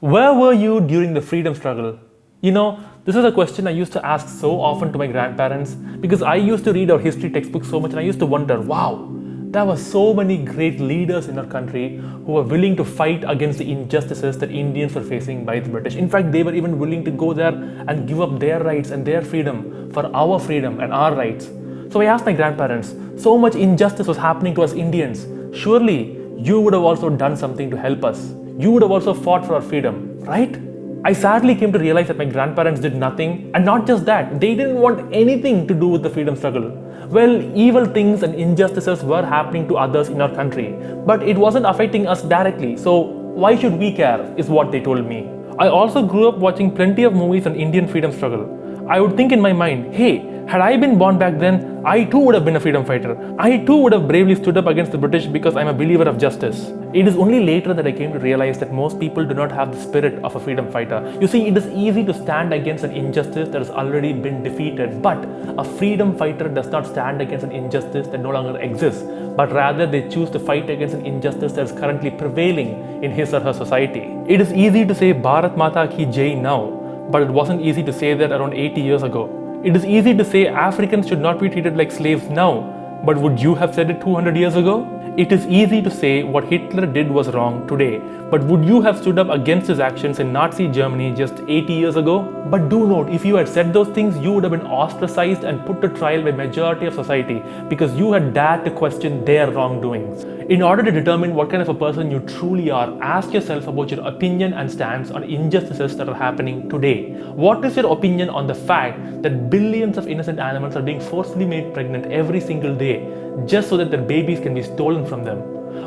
Where were you during the freedom struggle? This is a question I used to ask so often to my grandparents because I used to read our history textbooks so much and I used to wonder, wow, there were so many great leaders in our country who were willing to fight against the injustices that Indians were facing by the British. In fact, they were even willing to go there and give up their rights and their freedom for our freedom and our rights. So I asked my grandparents, so much injustice was happening to us Indians. Surely you would have also done something to help us. You would have also fought for our freedom, right? I sadly came to realize that my grandparents did nothing, and not just that, they didn't want anything to do with the freedom struggle. Well, evil things and injustices were happening to others in our country, but it wasn't affecting us directly, so why should we care, is what they told me. I also grew up watching plenty of movies on Indian freedom struggle. I would think in my mind, hey, had I been born back then, I too would have been a freedom fighter. I too would have bravely stood up against the British because I'm a believer of justice. It is only later that I came to realize that most people do not have the spirit of a freedom fighter. You see, it is easy to stand against an injustice that has already been defeated, but a freedom fighter does not stand against an injustice that no longer exists, but rather they choose to fight against an injustice that is currently prevailing in his or her society. It is easy to say Bharat Mata Ki Jai now, but it wasn't easy to say that around 80 years ago. It is easy to say Africans should not be treated like slaves now, but would you have said it 200 years ago? It is easy to say what Hitler did was wrong today, but would you have stood up against his actions in Nazi Germany just 80 years ago? But do note, if you had said those things, you would have been ostracized and put to trial by majority of society because you had dared to question their wrongdoings. In order to determine what kind of a person you truly are, ask yourself about your opinion and stance on injustices that are happening today. What is your opinion on the fact that billions of innocent animals are being forcefully made pregnant every single day just so that their babies can be stolen from them?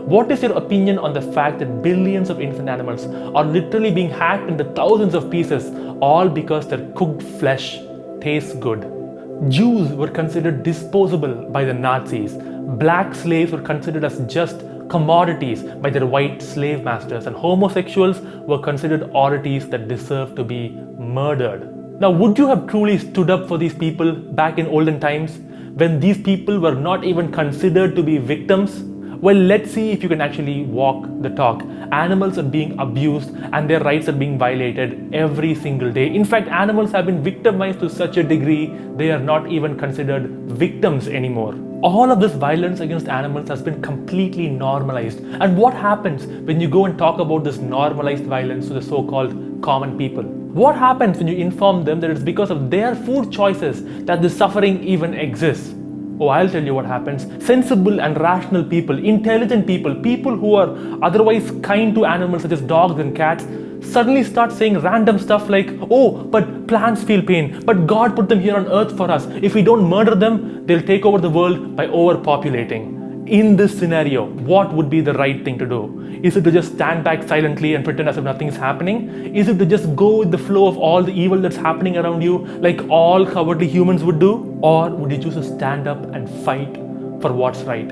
What is your opinion on the fact that billions of innocent animals are literally being hacked into thousands of pieces, all because their cooked flesh tastes good? Jews were considered disposable by the Nazis. Black slaves were considered as just commodities by their white slave masters, and homosexuals were considered oddities that deserved to be murdered. Now, would you have truly stood up for these people back in olden times when these people were not even considered to be victims? Well, let's see if you can actually walk the talk. Animals are being abused and their rights are being violated every single day. In fact, animals have been victimized to such a degree they are not even considered victims anymore. All of this violence against animals has been completely normalized. And what happens when you go and talk about this normalized violence to the so-called common people? What happens when you inform them that it's because of their food choices that this suffering even exists? Oh, I'll tell you what happens. Sensible and rational people, intelligent people, people who are otherwise kind to animals such as dogs and cats, suddenly start saying random stuff like, oh, but plants feel pain, but God put them here on earth for us. If we don't murder them, they'll take over the world by overpopulating. In this scenario, what would be the right thing to do? Is it to just stand back silently and pretend as if nothing is happening? Is it to just go with the flow of all the evil that's happening around you like all cowardly humans would do? Or would you choose to stand up and fight for what's right?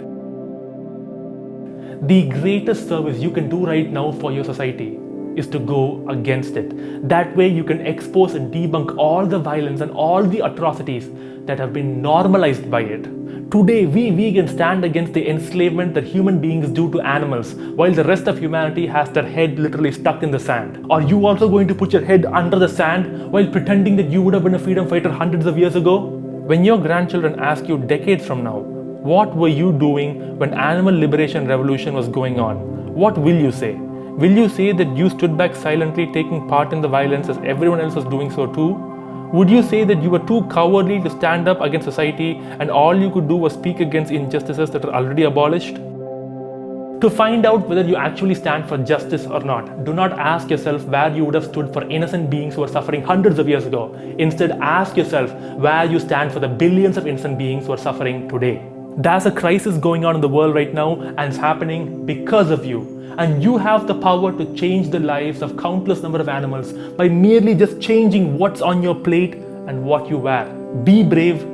The greatest service you can do right now for your society is to go against it. That way you can expose and debunk all the violence and all the atrocities that have been normalized by it. Today, we vegans stand against the enslavement that human beings do to animals, while the rest of humanity has their head literally stuck in the sand. Are you also going to put your head under the sand while pretending that you would have been a freedom fighter hundreds of years ago? When your grandchildren ask you decades from now, what were you doing when animal liberation revolution was going on? What will you say? Will you say that you stood back silently taking part in the violence as everyone else was doing so too? Would you say that you were too cowardly to stand up against society and all you could do was speak against injustices that are already abolished? To find out whether you actually stand for justice or not, do not ask yourself where you would have stood for innocent beings who are suffering hundreds of years ago. Instead, ask yourself where you stand for the billions of innocent beings who are suffering today. There's a crisis going on in the world right now, and it's happening because of you. And you have the power to change the lives of countless number of animals by merely just changing what's on your plate and what you wear. Be brave,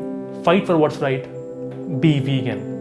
fight for what's right, be vegan.